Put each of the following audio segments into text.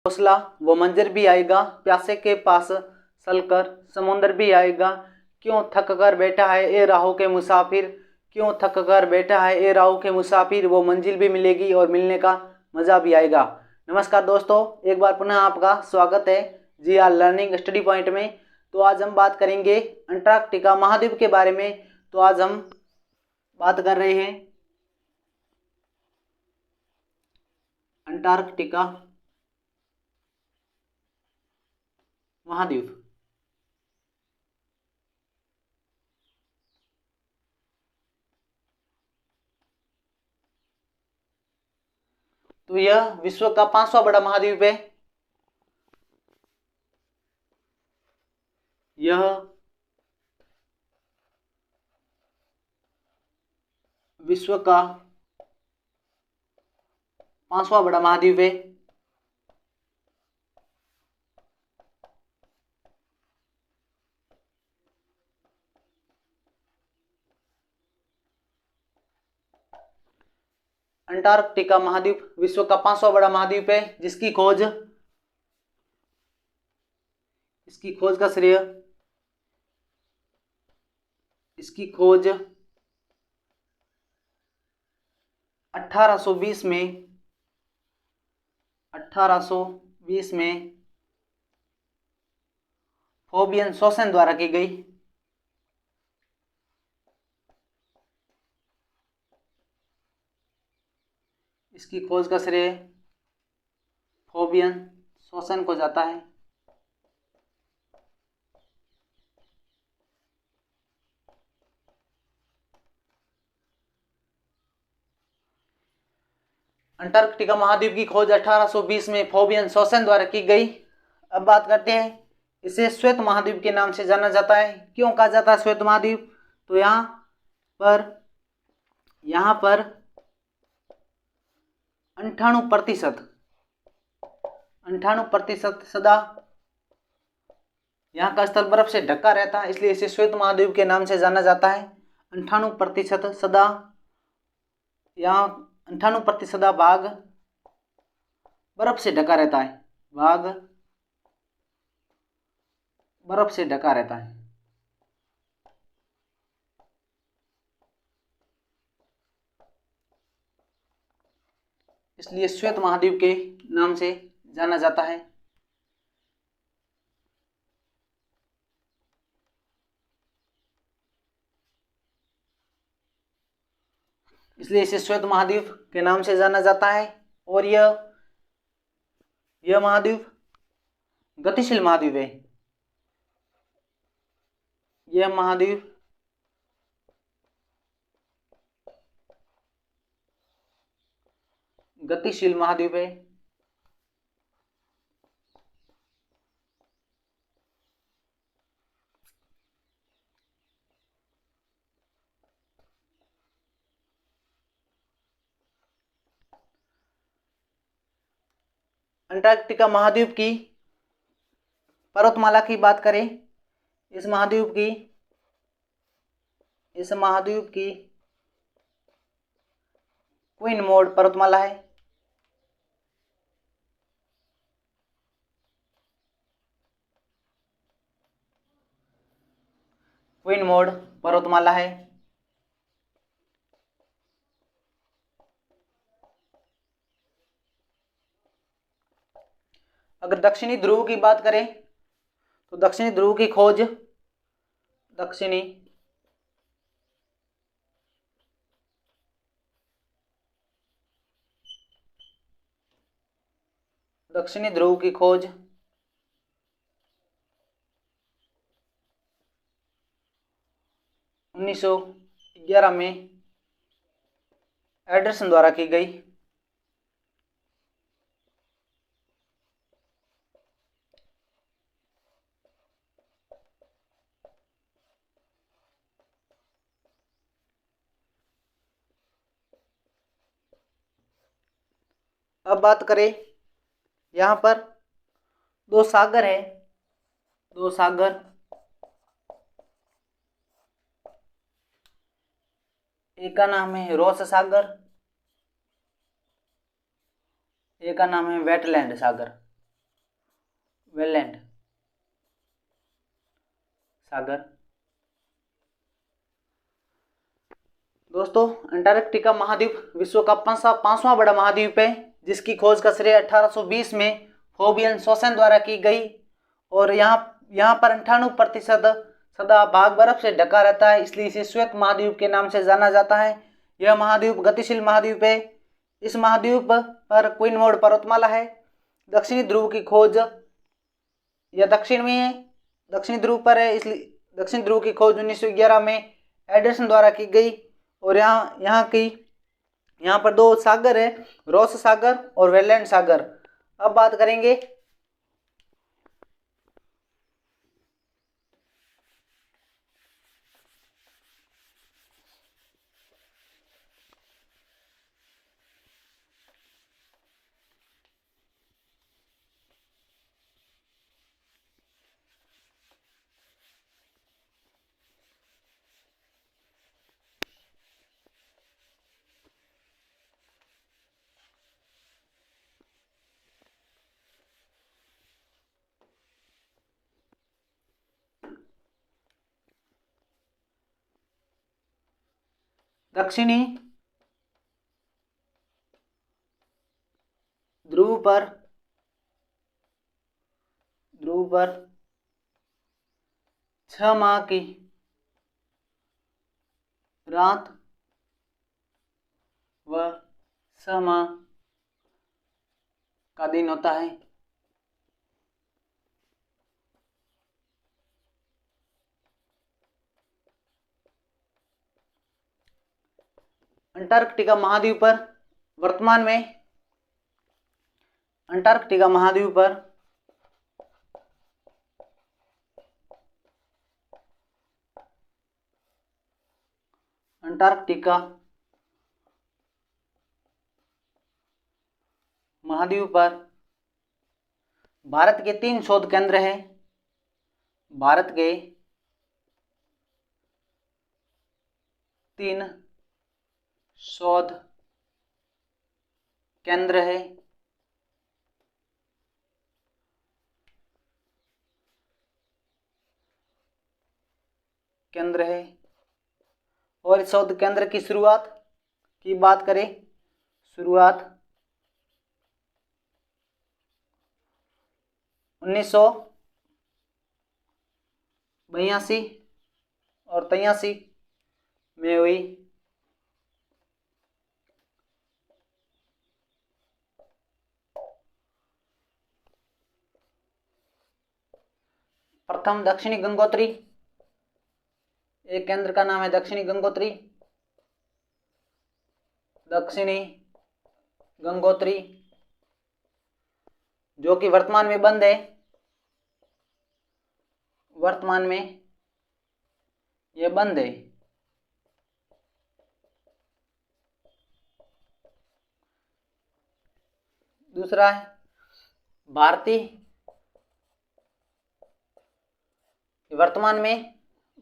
हौसला वो मंजर भी आएगा, प्यासे के पास चलकर समुंदर भी आएगा। क्यों थक कर बैठा है ए राहों के मुसाफिर, क्यों थक कर बैठा है ए राहों के मुसाफिर, वो मंजिल भी मिलेगी और मिलने का मज़ा भी आएगा। नमस्कार दोस्तों, एक बार पुनः आपका स्वागत है GR लर्निंग स्टडी पॉइंट में। तो आज हम बात करेंगे अंटार्कटिका महाद्वीप के बारे में। तो आज हम बात कर रहे हैं अंटार्कटिका महाद्वीप। तो यह विश्व का 5वां बड़ा महाद्वीप है। यह विश्व का 5वां बड़ा महाद्वीप है। अंटार्कटिका महाद्वीप विश्व का 5वां बड़ा महाद्वीप है, जिसकी खोज का श्रेय इसकी खोज 1820 में फोबियन शोसन द्वारा की गई। इसकी खोज का श्रेय फोबियन शोसन को जाता है। अंटार्कटिका महाद्वीप की खोज 1820 में फोबियन शोसन द्वारा की गई। अब बात करते हैं, इसे श्वेत महाद्वीप के नाम से जाना जाता है। क्यों कहा जाता है श्वेत महाद्वीप? तो यहाँ पर 98% सदा यहाँ का स्थल बर्फ से ढका रहता है, इसलिए इसे श्वेत महाद्वीप के नाम से जाना जाता है। 98% सदा यहाँ 98% सदा भाग बर्फ से ढका रहता है। भाग बर्फ से ढका रहता है। इसलिए श्वेत महाद्वीप के नाम से जाना जाता है। इसलिए इसे श्वेत महाद्वीप के नाम से जाना जाता है। और यह महाद्वीप गतिशील महाद्वीप है। यह महाद्वीप गतिशील महाद्वीप है। अंटार्कटिका महाद्वीप की पर्वतमाला की बात करें, इस महाद्वीप की क्वीन मोड पर्वतमाला है। क्वीन मोड पर्वतमाला है। अगर दक्षिणी ध्रुव की बात करें तो दक्षिणी ध्रुव की खोज दक्षिणी ध्रुव की खोज 1911 में एंडरसन द्वारा की गई। अब बात करें, यहाँ पर दो सागर है। एक का नाम है रोस सागर, एक का नाम है वेटलैंड सागर। वेलैंड सागर। दोस्तों, अंटार्कटिका महाद्वीप विश्व का पांचवा बड़ा महाद्वीप है, जिसकी खोज का श्रेय 1820 में फोबियन शोसेन द्वारा की गई। और यहाँ पर 98% सदा भाग बर्फ से ढका रहता है, इसलिए इसे श्वेत महाद्वीप के नाम से जाना जाता है। यह महाद्वीप गतिशील महाद्वीप है। इस महाद्वीप पर क्वीनमोड पर्वतमाला है। दक्षिणी ध्रुव की खोज यह दक्षिण में है, दक्षिणी ध्रुव पर है, इसलिए दक्षिणी ध्रुव की खोज 1911 में एडर्सन द्वारा की गई। और यहाँ पर दो सागर है, रॉस सागर और वेलैंड सागर। अब बात करेंगे दक्षिणी ध्रुव पर 6 माह की रात व 6 माह का दिन होता है। अंटार्कटिका महाद्वीप पर वर्तमान में अंटार्कटिका महाद्वीप पर अंटार्कटिका महाद्वीप पर भारत के 3 शोध केंद्र हैं। भारत के 3 शोध केंद्र है। और इस शोध केंद्र की शुरुआत की बात करें, शुरुआत 1982 और 83 में हुई। प्रथम दक्षिणी गंगोत्री, एक केंद्र का नाम है दक्षिणी गंगोत्री। दक्षिणी गंगोत्री जो कि वर्तमान में बंद है, वर्तमान में यह बंद है। दूसरा है भारतीय, वर्तमान में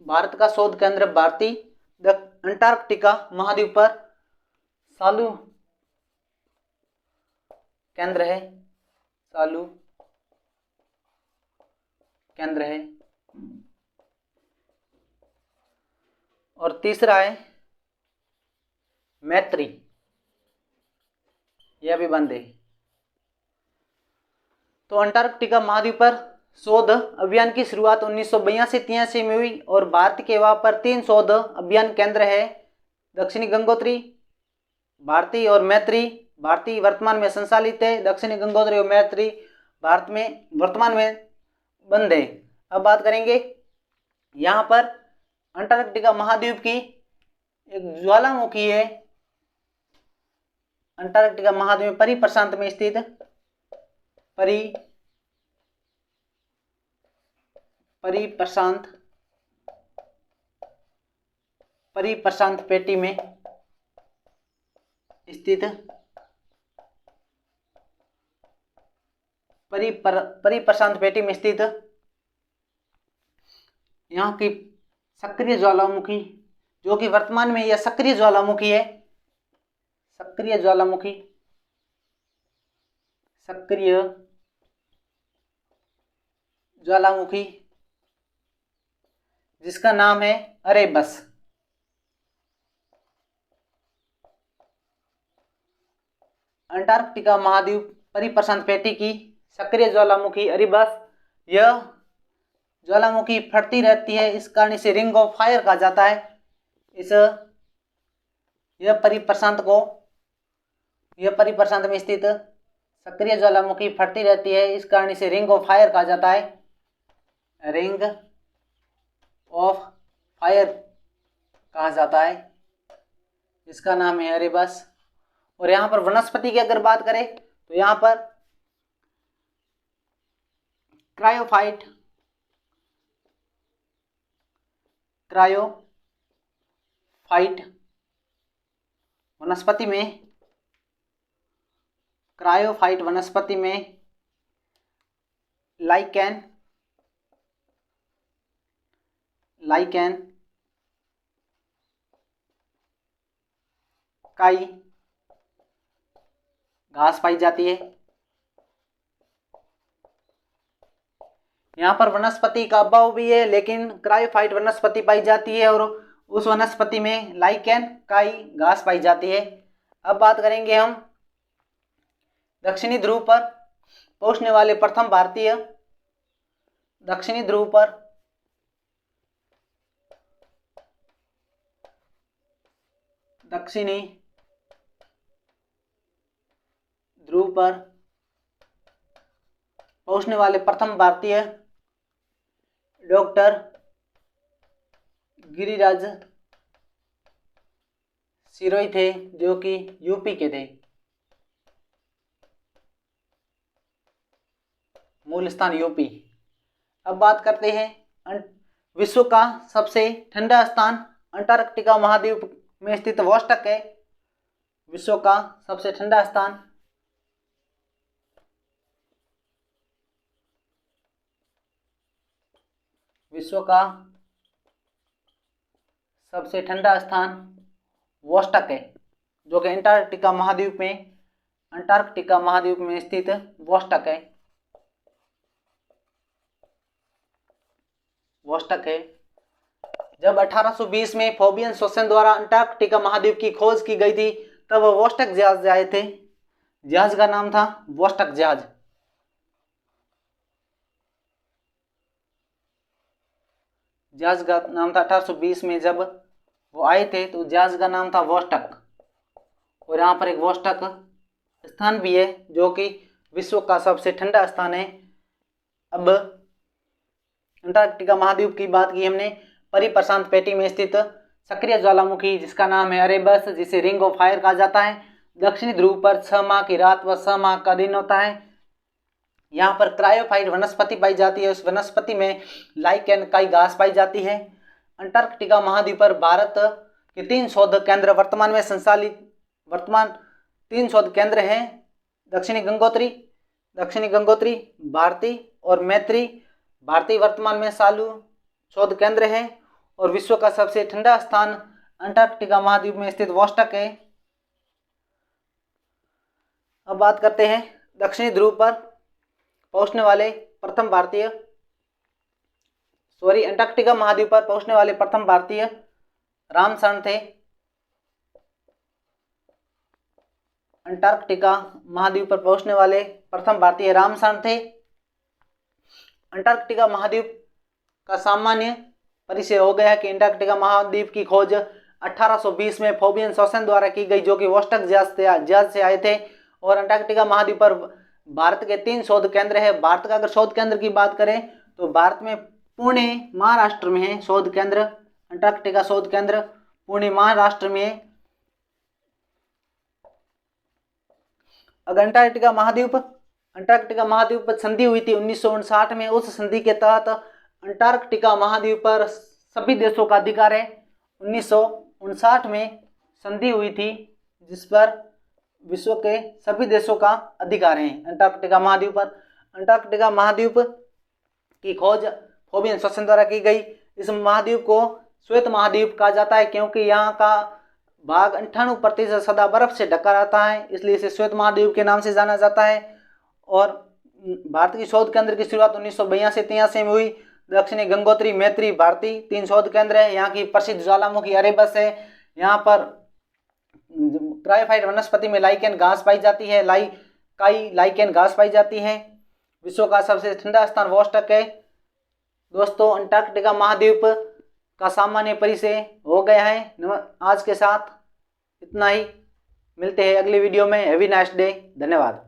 भारत का शोध केंद्र भारतीय अंटार्कटिका महाद्वीप पर सालू केंद्र है, सालू केंद्र है। और तीसरा है मैत्री, यह भी बंद है। तो अंटार्कटिका महाद्वीप पर शोध अभियान की शुरुआत 1982-83 में हुई और भारत के वहां पर 3 शोध अभियान केंद्र है, दक्षिणी गंगोत्री, भारती और मैत्री। भारती वर्तमान में संचालित है, दक्षिणी गंगोत्री और मैत्री भारत में वर्तमान में बंद है। अब बात करेंगे यहाँ पर अंटार्कटिका महाद्वीप की एक ज्वालामुखी है, अंटार्कटिका महाद्वीप परिप्रशांत में स्थित परिप्रशांत पेटी में स्थित परिप्रशांत पेटी में स्थित यहाँ की सक्रिय ज्वालामुखी, जो कि वर्तमान में यह सक्रिय ज्वालामुखी है, सक्रिय ज्वालामुखी, सक्रिय ज्वालामुखी जिसका नाम है अरेबस। अंटार्कटिका महाद्वीप परिप्रशांत पेटी की सक्रिय ज्वालामुखी अरेबस, यह ज्वालामुखी फटती रहती है, इस कारण इसे रिंग ऑफ फायर कहा जाता है। यह परिप्रशांत में स्थित सक्रिय ज्वालामुखी फटती रहती है, इस कारण इसे रिंग ऑफ फायर कहा जाता है। रिंग ऑफ फायर कहा जाता है, इसका नाम है अरेबस। और यहाँ पर वनस्पति की अगर बात करें तो यहाँ पर क्रायोफाइट वनस्पति में लाइकेन, काई, घास पाई जाती है। यहाँ पर वनस्पति का अभाव भी है, लेकिन क्रायोफाइट वनस्पति पाई जाती है और उस वनस्पति में लाइकेन, काई, घास पाई जाती है। अब बात करेंगे हम दक्षिणी ध्रुव पर पहुंचने वाले प्रथम भारतीय। दक्षिणी ध्रुव पर पहुंचने वाले प्रथम भारतीय डॉक्टर गिरिराज सिरोही थे, जो कि यूपी के थे। मूल स्थान यूपी। अब बात करते हैं विश्व का सबसे ठंडा स्थान अंटार्कटिका महाद्वीप में स्थित वोस्टक है। विश्व का सबसे ठंडा स्थान वोस्टक है, जो कि अंटार्कटिका महाद्वीप में स्थित वोस्टक है। जब 1820 में फोबियन सोसेन द्वारा अंटार्कटिका महाद्वीप की खोज की गई थी, तब वोस्टक जहाज आए थे। जहाज का नाम था वोस्टक जहाज। जहाज का नाम था 1820 में जब वो आए थे तो जहाज का नाम था वोस्टक। और यहाँ पर एक वोस्टक स्थान भी है, जो कि विश्व का सबसे ठंडा स्थान है। अब अंटार्कटिका महाद्वीप की बात की हमने। परिप्रशांत पेटी में स्थित सक्रिय ज्वालामुखी जिसका नाम है अरेबस, जिसे रिंग ऑफ फायर कहा जाता है। दक्षिणी ध्रुव पर 6 माह की रात व 6 माह का दिन होता है। यहाँ पर क्रायोफाइट वनस्पति पाई जाती है, उस वनस्पति में लाइकेन, काई, घास पाई जाती है। अंटार्कटिका महाद्वीप पर भारत के 3 शोध केंद्र वर्तमान 3 शोध केंद्र हैं। दक्षिणी गंगोत्री, भारती और मैत्री। भारती वर्तमान में चालू शोध केंद्र है। और विश्व का सबसे ठंडा स्थान अंटार्कटिका महाद्वीप में स्थित वोस्टक है। अब बात करते हैं दक्षिणी ध्रुव पर पहुंचने वाले प्रथम भारतीय अंटार्कटिका महाद्वीप पर पहुंचने वाले प्रथम भारतीय रामसरण थे। अंटार्कटिका महाद्वीप पर पहुंचने वाले प्रथम भारतीय रामसरण थे। अंटार्कटिका महाद्वीप का सामान्य परिचय हो गया कि अंटार्कटिका महाद्वीप की खोज 1820 में फोबियन सोसेन द्वारा की गई, जो कि वोस्टक जहाज से आए थे। और अंटार्कटिका महाद्वीप पर भारत के 3 शोध केंद्र है। भारत का अगर शोध केंद्र की बात करें तो भारत में पुणे महाराष्ट्र में है शोध केंद्र। अंटार्कटिका शोध केंद्र पुणे महाराष्ट्र में है। अगर अंटार्कटिका महाद्वीप पर संधि हुई थी 1959 में। उस संधि के तहत अंटार्कटिका महाद्वीप पर सभी देशों का अधिकार है। 1959 में संधि हुई थी, जिस पर विश्व के सभी देशों का अधिकार है अंटार्कटिका महाद्वीप पर। अंटार्कटिका महाद्वीप की खोज फोबियन सोसेन द्वारा की गई। इस महाद्वीप को श्वेत महाद्वीप कहा जाता है, क्योंकि यहाँ का भाग 98% सदा बर्फ से ढका रहता है, इसलिए इसे श्वेत महाद्वीप के नाम से जाना जाता है। और भारत की शोध केंद्र की शुरुआत 1982-83 में हुई। दक्षिणी गंगोत्री मैत्री भारती 3 शोध केंद्र है। यहाँ की प्रसिद्ध ज्वालामुखी अरेबस है। यहाँ पर क्रायोफाइट वनस्पति में लाइकेन घास पाई जाती है। लाइकेन घास पाई जाती है। विश्व का सबसे ठंडा स्थान वोस्टक है। दोस्तों, अंटार्कटिका महाद्वीप का सामान्य परिचय हो गया है। आज के साथ इतना ही। मिलते हैं अगली वीडियो में। Have a nice day. धन्यवाद।